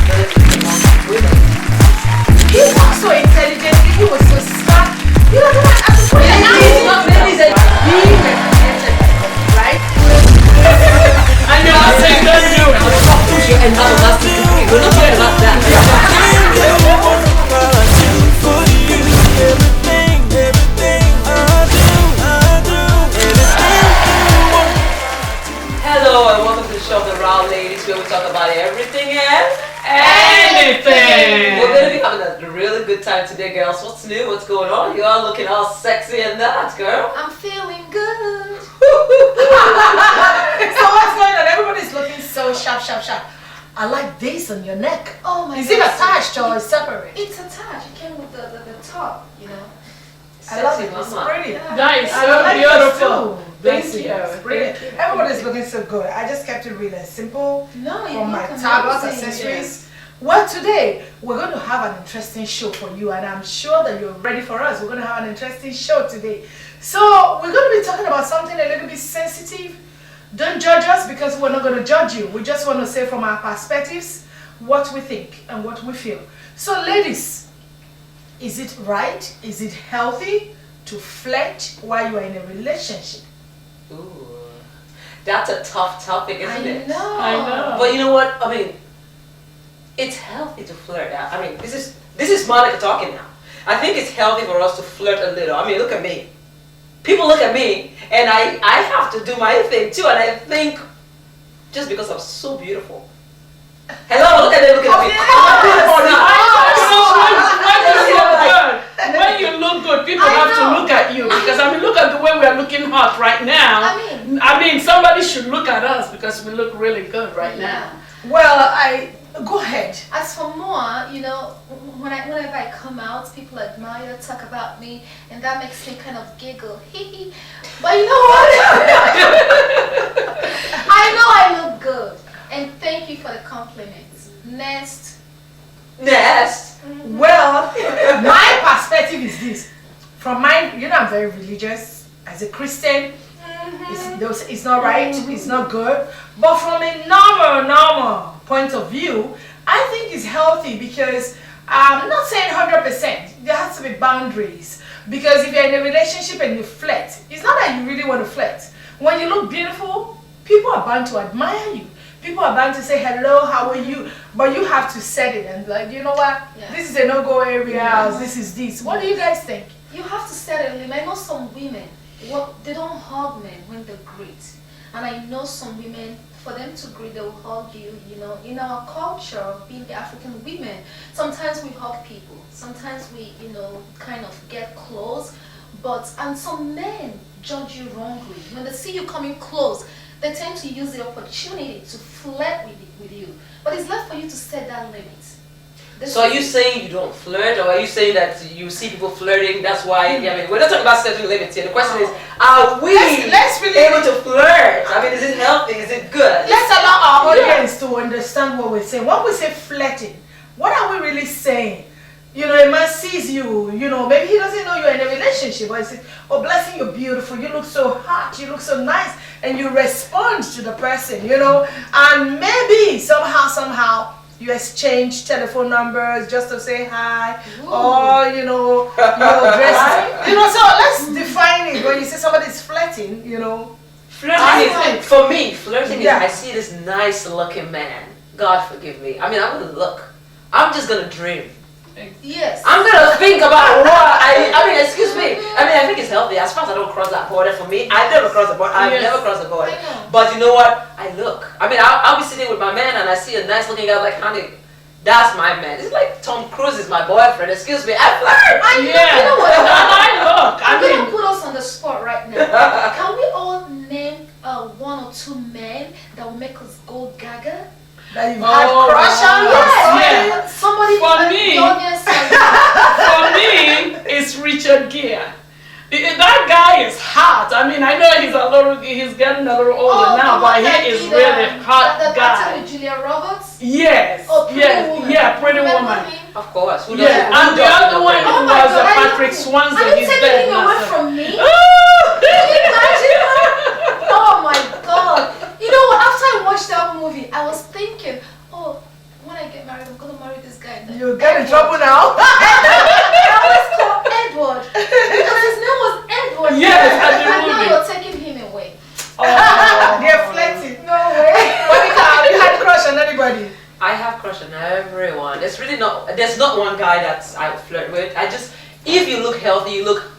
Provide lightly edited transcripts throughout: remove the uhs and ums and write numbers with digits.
responsibility among women. He was so intelligent, he was so smart. You know what? At the point Ladies and right? I never said don't do it. And have a master's degree. We're not talking about that. Hello and welcome to the show of the RAHWLadies, where we talk about everything and Anything. we're going to be having a really good time today, girls. What's new? What's going on? You all looking all sexy and that, girl. I'm feeling good. So what's going on? Everybody's looking so sharp, sharp, sharp. I like this on your neck. Oh my god. Is it attached or is separate? It's attached. It came with the top, you know. I love it. Sexy It's mama. pretty. That is I so like beautiful. this too. Thank Bless you. It's brilliant. Thank you. Everybody's looking so good. I just kept it really simple. No, you From my look tablets, amazing. accessories. Well, today we're going to have an interesting show for you, and I'm sure that you're ready for us. We're going to have an interesting show today. So we're going to be talking about something a little bit sensitive. Don't judge us because we're not going to judge you. We just want to say from our perspectives what we think and what we feel. So, ladies, is it right? Is it healthy to flirt while you are in a relationship? Ooh, that's a tough topic, isn't it? I know. But you know what? I mean, it's healthy to flirt. I mean, this is Monica talking now. I think it's healthy for us to flirt a little. I mean, look at me. People look at me, and I have to do my thing too. And I think just because I'm so beautiful. Hello, look at them looking at me. I'm beautiful now. When you look good, people have to look at you because I mean, look at the way we are looking hot right now. I mean, somebody should look at us because we look really good right now. Well, go ahead. As for more, you know, whenever I come out, people admire, talk about me, and that makes me kind of giggle. But you know what? I know I look good, and thank you for the compliments. Next. Well, my perspective is this. From mine, you know, I'm very religious. As a Christian, it's not right, it's not good. But from a normal point of view, I think it's healthy because I'm not saying 100%. There has to be boundaries. Because if you're in a relationship and you flirt, it's not that you really want to flirt. When you look beautiful, people are bound to admire you. People are bound to say, hello, how are you? But you have to set it and like, you know what? Yeah. This is a no-go area, this is this. What do you guys think? You have to set a limit. I know some women, they don't hug men when they greet. And I know some women, for them to greet, they will hug you, you know. In our culture, being the African women, sometimes we hug people. Sometimes we, you know, kind of get close. And some men judge you wrongly. When they see you coming close, they tend to use the opportunity to flirt with you. But it's left for you to set that limit. So are you saying you don't flirt, or are you saying that you see people flirting? That's why. I mean, we're not talking about setting limits here. The question is, are we let's really able to flirt? I mean, is it healthy? Is it good? Let's allow our audience to understand what we're saying. When we say flirting, what are we really saying? You know, a man sees you, you know, maybe he doesn't know you're in a relationship, but he says, oh, blessing, you're beautiful, you look so hot, you look so nice, and you respond to the person, you know, and maybe somehow, you exchange telephone numbers just to say hi, or, you know, your dress. You know, so let's define it. When you say somebody's flirting, you know. Flirting is, for me, flirting is, Yeah. I see this nice looking man. God forgive me. I mean, I'm going to look. I'm just going to dream. Yes. I'm gonna think about what I mean, excuse me. I mean, I think it's healthy. As far as I don't cross that border, for me, I never cross the border. I've Yes. never crossed the border. I know. But you know what? I look. I mean, I'll be sitting with my man and I see a nice looking guy like, honey, that's my man. It's like Tom Cruise is my boyfriend. Excuse me. I flirt. Yeah. You know what? I'm I gonna mean, put us on the spot right now. Can we all name one or two men that will make us go gaga? That you've had crush on? Yeah. Somebody For in me- the audience. for me, it's Richard Gere. That guy is hot. I mean, I know he's getting a little older now, the but one that he is did, really hot that guy. acted with Julia Roberts. Yes. Oh, Pretty yes. Woman. Yeah, Pretty Remember Woman. him? Of course. Who Yeah, doesn't- and who the doesn't other know one Pretty Oh my was God, I Patrick love him. Swanson. Are you He's taking dead him now. away so- from me? Can you imagine that? Oh my God. You know what? After I watched that movie, I was thinking, oh, when I get married. I'm gonna marry this guy. Then You get in trouble now. I always call Edward because his name was Edward. Yes, and at the now movie. you're taking him away. They're flirting. No way. Monica, have you had a crush on anybody? I have crush on everyone. There's not one guy that I flirt with. If you look healthy, you look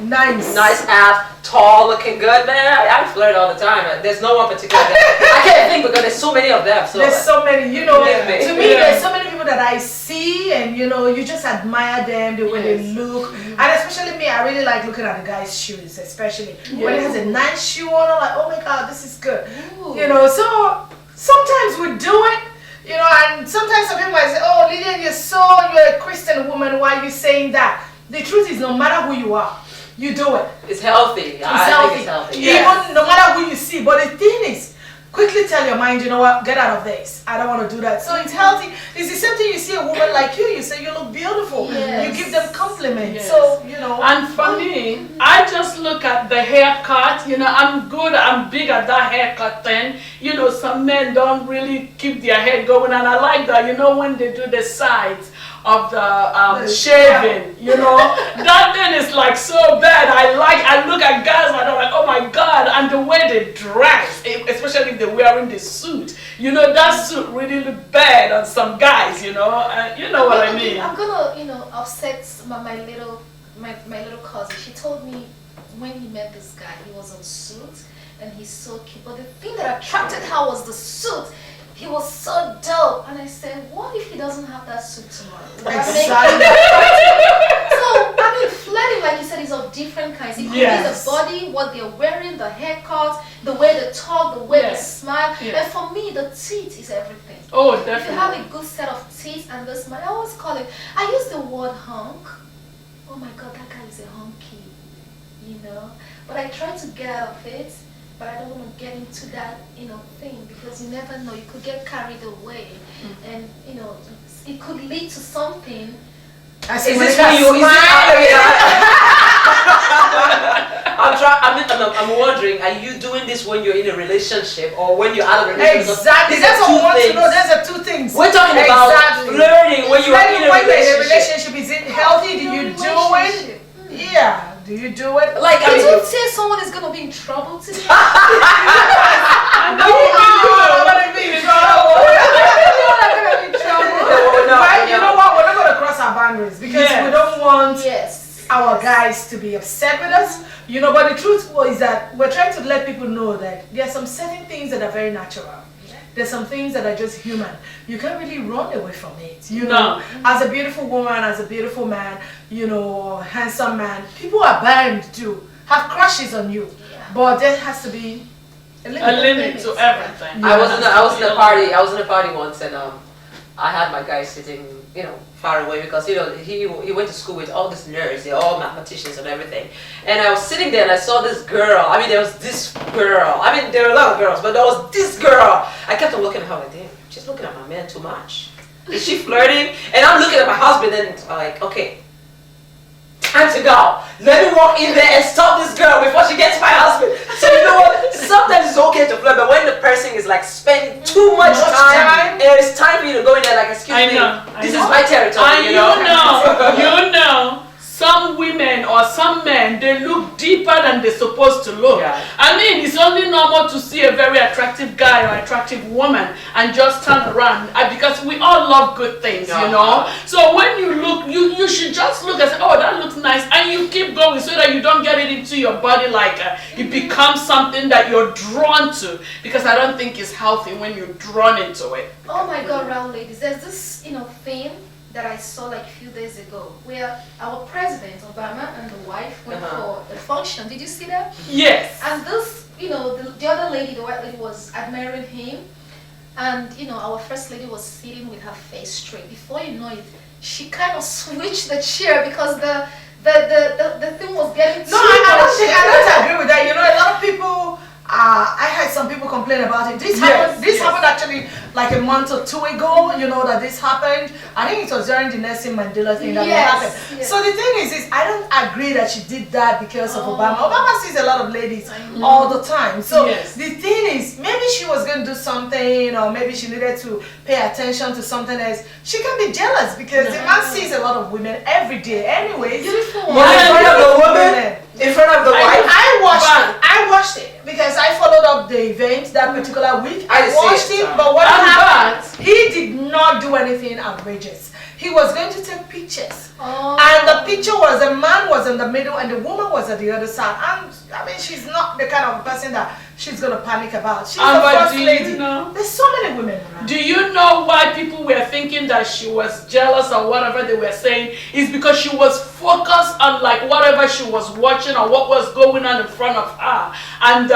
nice ass, tall, looking good, man. I flirt all the time. There's no one particular. I can't think because there's so many of them. So There's so many, you know. Yeah. To me, there's so many people that I see, and you know, you just admire them, the way they look, and especially me, I really like looking at the guy's shoes, especially when he has a nice shoe on. I'm like, oh my god, this is good. Ooh. You know, so sometimes we do it. You know, and sometimes some people might say, oh, Lillian, you're a Christian woman, why are you saying that? The truth is, no matter who you are, you do it. it's healthy. I think it's healthy. Even no matter who you see. But the thing is, quickly tell your mind, you know what, get out of this. I don't want to do that. So it's healthy. It's the same thing. You see a woman like you say you look beautiful. Yes. You give them compliments. Yes. So, you know. And for me, I just look at the haircut. You know, I'm big at that haircut thing. You know, some men don't really keep their hair going, and I like that. You know, when they do the sides of the shaving, you know, that thing is like so bad. I look at guys and I'm like, oh my god, and the way they dress, especially if they're wearing the suit, you know, that suit really look bad on some guys, you know, you know what I mean. I'm gonna, you know, upset my little cousin. She told me when he met this guy, he was on suit and he's so cute. But the thing that attracted her was the suit. He was so dope, and I said, what if he doesn't have that suit tomorrow? Exactly. So, I mean, flirting, like you said, is of different kinds. It could be the body, what they're wearing, the haircut, the way they talk, the way they smile. And for me, the teeth is everything. Oh, definitely. If you have a good set of teeth and the smile, I always call it, I use the word hunk. Oh my God, that guy is a hunky, you know? But I try to get out of it. But I don't want to get into that, you know, thing, because you never know. You could get carried away, and you know, it could lead to something. Is this when you? I'm wondering, are you doing this when you're in a relationship or when you're out of a relationship? Exactly. That's what I want to know. Those are two things. We're talking about flirting when you're in a relationship. Is it healthy? Do you do it? Yeah. Do you do it? Like, Did you say someone is gonna be in trouble today? I know what I mean. But you know what? We're not going to cross our boundaries because we don't want our guys to be upset with us. You know, but the truth is that we're trying to let people know that there are some certain things that are very natural. There's some things that are just human. You can't really run away from it. You know, as a beautiful woman, as a beautiful man, you know, handsome man, people are bound to have crushes on you. But there has to be a limit to everything. I was in a party once, and I had my guy sitting, you know, far away because, you know, he went to school with all these nerds. They're all mathematicians and everything. And I was sitting there and I saw this girl. I mean, there was this girl. I mean, there were a lot of girls, but there was this girl. I kept on looking at her like, damn, she's looking at my man too much. Is she flirting? And I'm looking at my husband and I'm like, okay, time to go. Let me walk in there and stop this girl before she gets my husband. So you know what? Sometimes it's okay to flirt, but when the person is like spending too much time, and it's time for you to go in there like, excuse me, this is my territory. You know, some women or some men, they look deeper than they're supposed to look. Yeah. I mean, it's only normal to see a very attractive guy or attractive woman and just turn around because we all love good things, you know. So when you look, you should just look and say, oh, that looks nice, and you keep going so that you don't get it into your body like it becomes something that you're drawn to, because I don't think it's healthy when you're drawn into it. Oh my God, RAHWLadies, there's this, you know, thing that I saw like a few days ago where our president Obama and the wife went for a function. Did you see that? Yes. And this, you know, the other lady, the white lady, was admiring him, and you know, our first lady was sitting with her face straight. Before you know it, she kind of switched the chair because the thing was getting too much. I don't agree with that. You know, a lot of people I had some people complain about it. This happened actually like a month or 2 ago. You know that this happened. I think it was during the Nelson Mandela thing that it happened. Yes. So the thing is I don't agree that she did that because of Obama. Obama sees a lot of ladies all the time. So the thing is, maybe she was going to do something, or maybe she needed to pay attention to something else. She can be jealous because the man sees a lot of women every day. Anyways, Beautiful. In front of the woman, in front of the wife. I watched it because I followed up the event that particular week. I didn't see watched it, it, so. but what happened? He did not do anything outrageous. He was going to take pictures, and the picture was the man was in the middle and the woman was at the other side. And I mean, she's not the kind of person that she's gonna panic about. She's the first lady. There's so many women around. Do you know why people were thinking that she was jealous or whatever they were saying? Is because she was focused on like whatever she was watching or what was going on in front of her. And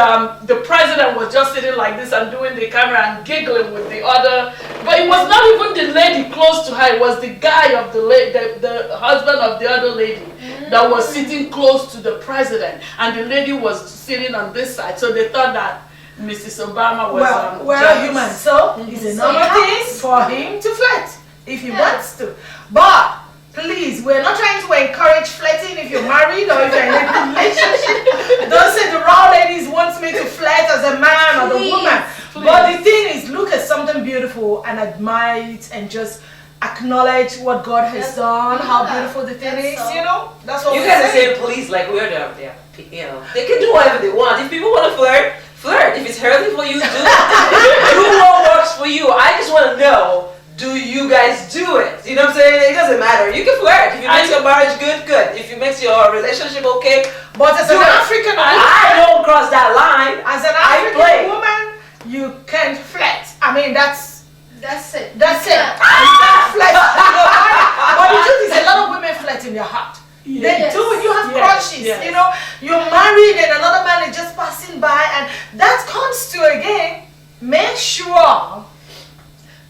the president was just sitting like this and doing the camera and giggling with the other. But it was not even the lady close to her. It was the guy of the husband of the other lady that was sitting close to the president. And the lady was sitting on this side. So they thought that Mrs. Obama was we're jealous. human, so it's a normal thing for him to flirt if he wants to. But please, we're not trying to encourage flirting if you're married or if you're in a relationship. Don't say the raw ladies wants me to flirt as a man or the woman. But the thing is, look at something beautiful and admire it and just acknowledge what God has done, how beautiful the thing is, you know? That's what you guys are saying police like we're there. You know, they can do whatever they want. If people want to flirt, flirt. If it's healthy for you, do it. Do what works for you. I just want to know, do you guys do it? You know what I'm saying? It doesn't matter. You can flirt. If it makes your marriage good, good. If it makes your relationship okay, but as an African woman, I don't cross that line. As an African woman, you can't flirt. I mean, that's it. That's it. You can't flirt. But the truth is, a lot of women flirt in their heart. They do. You have crushes. You know, you're married and another man is just passing by, and that comes to again. Make sure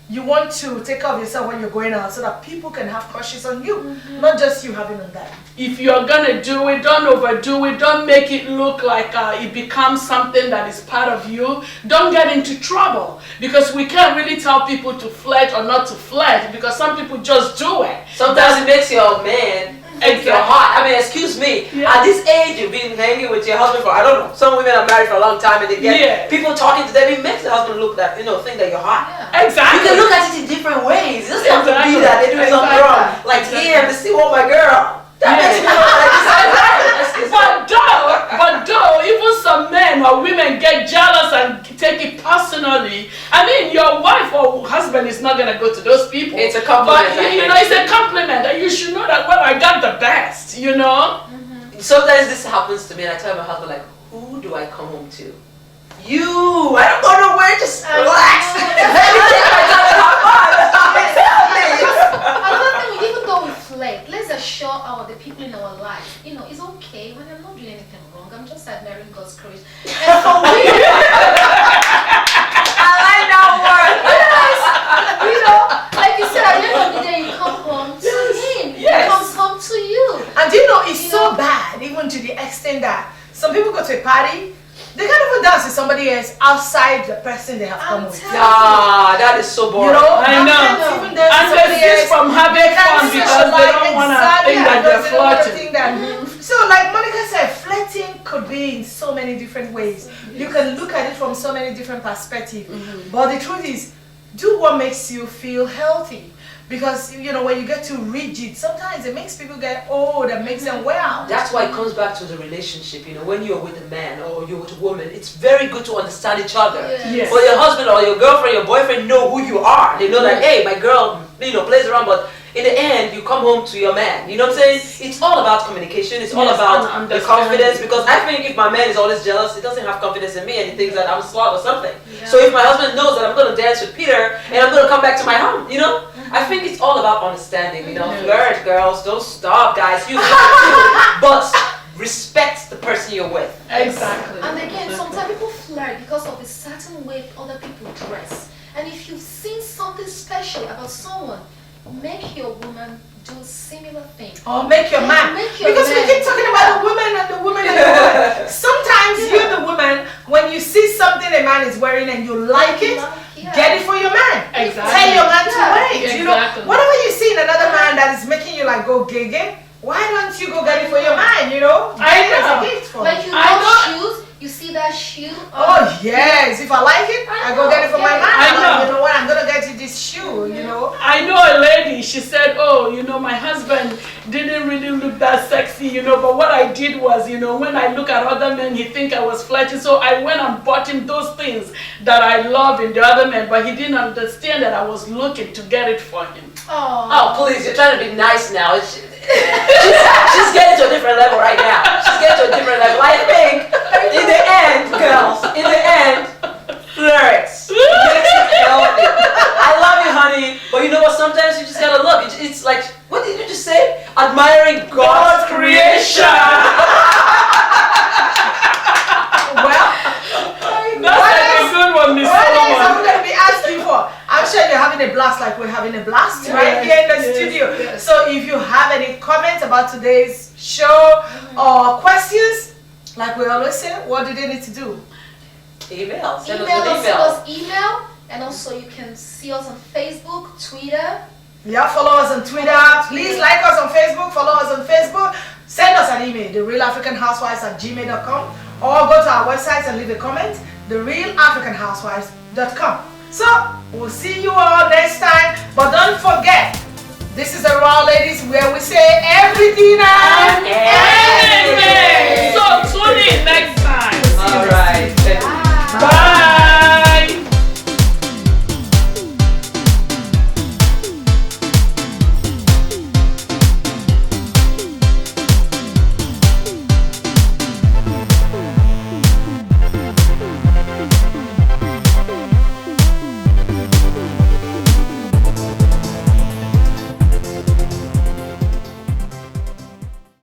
you want to take care of yourself when you're going out, so that people can have crushes on you, not just you having on them. If you're gonna do it, don't overdo it. Don't make it look like it becomes something that is part of you. Don't get into trouble, because we can't really tell people to flirt or not to flirt, because some people just do it. Sometimes it makes your man think you're hot. I mean, excuse me. At this age, you've been hanging with your husband for, I don't know, some women are married for a long time and they get people talking to them. It makes the husband look that, you know, think that you're hot. Exactly. You can look at it in different ways. It doesn't have to be that they're doing something wrong. Like, damn, they still want my girl. That makes me look like this. But though, even some men or women get jealous and take it personally, I mean, your wife or husband is not going to go to those people. It's a compliment. But, you know, it's a compliment. And you should know that, well, I got the best, you know? Sometimes this happens to me and I tell my husband, like, who do I come home to? You! I don't go nowhere, just relax. Another thing, even though we flirt, let's assure the people in our lives, you know, it's okay when I'm not doing anything wrong. I'm just admiring God's courage. And for women, I like that word. yes, you know, like you said, at the end of the day, you come home to him. He comes home to you. And you know, it's so bad, even to the extent that some people go to a party, they can't even dance with somebody else outside the person they have come with. Ah, that is so boring. You know, I know. Even dance And with somebody this else, from having fun because they don't want to think that they're flirting. So like Monica said, flirting could be in so many different ways. You can look at it from so many different perspectives. But the truth is, do what makes you feel healthy. Because, you know, when you get too rigid, sometimes it makes people get old and makes them wear out. That's why it comes back to the relationship. You know, when you're with a man or you're with a woman, it's very good to understand each other. Yes. For your husband or your girlfriend, your boyfriend know who you are. They know that, hey, my girl, you know, plays around, but in the end, you come home to your man. You know what I'm saying? It's all about communication. It's all about the confidence. Because I think if my man is always jealous, he doesn't have confidence in me and he thinks that I'm a slut or something. So if my husband knows that I'm going to dance with Peter and I'm going to come back to my home, you know? I think it's all about understanding, you know? Flirt, girls. Don't stop, guys. You but respect the person you're with. Exactly. And again, sometimes people flirt because of a certain way other people dress. And if you've seen something special about someone, make your woman do similar things. Or make your man. Make your Because we man. keep talking about the woman and the woman and the woman. Sometimes you, the woman, when you see something a man is wearing and you like it, get it for your man. Exactly. Tell your man to wear it. Exactly. You know, whatever you see in another man that is making you like go gay, why don't you go get it for your man? You know, get it as a gift for Like him. you love shoes, you see that shoe. Oh yes, if I like it, I go get it for my man. I know. You know what? I'm gonna get you this shoe. You know. I know a lady, she said, oh, you know, my husband didn't really look that sexy, you know, but what I did was, you know, when I look at other men, he think I was flirting, so I went and bought him those things that I love in the other men, but he didn't understand that I was looking to get it for him. Oh, please, you're trying to be nice now. She's getting to a different level right now. She's getting to a different level. I think, in the end, girls, in the end, flirts. Makes it healthy. I love you, honey, but you know what? Sometimes you just gotta look. It's like, what did you just say? Admiring God's creation. Well, That's like a good one, Miss what else I'm Solomon. going to be asking for? I'm sure you're having a blast like we're having a blast right here in the studio. Yes. So if you have any comments about today's show or questions, like we always say, what do they need to do? Email. Send us Email an us, email. send us email, and also you can see us on Facebook, Twitter. Yeah, follow us on Twitter. Please like us on Facebook, follow us on Facebook. Send us an email, therealafricanhousewives@gmail.com, or go to our website and leave a comment, therealafricanhousewives.com. So, we'll see you all next time. But don't forget, this is the Raw Ladies where we say everything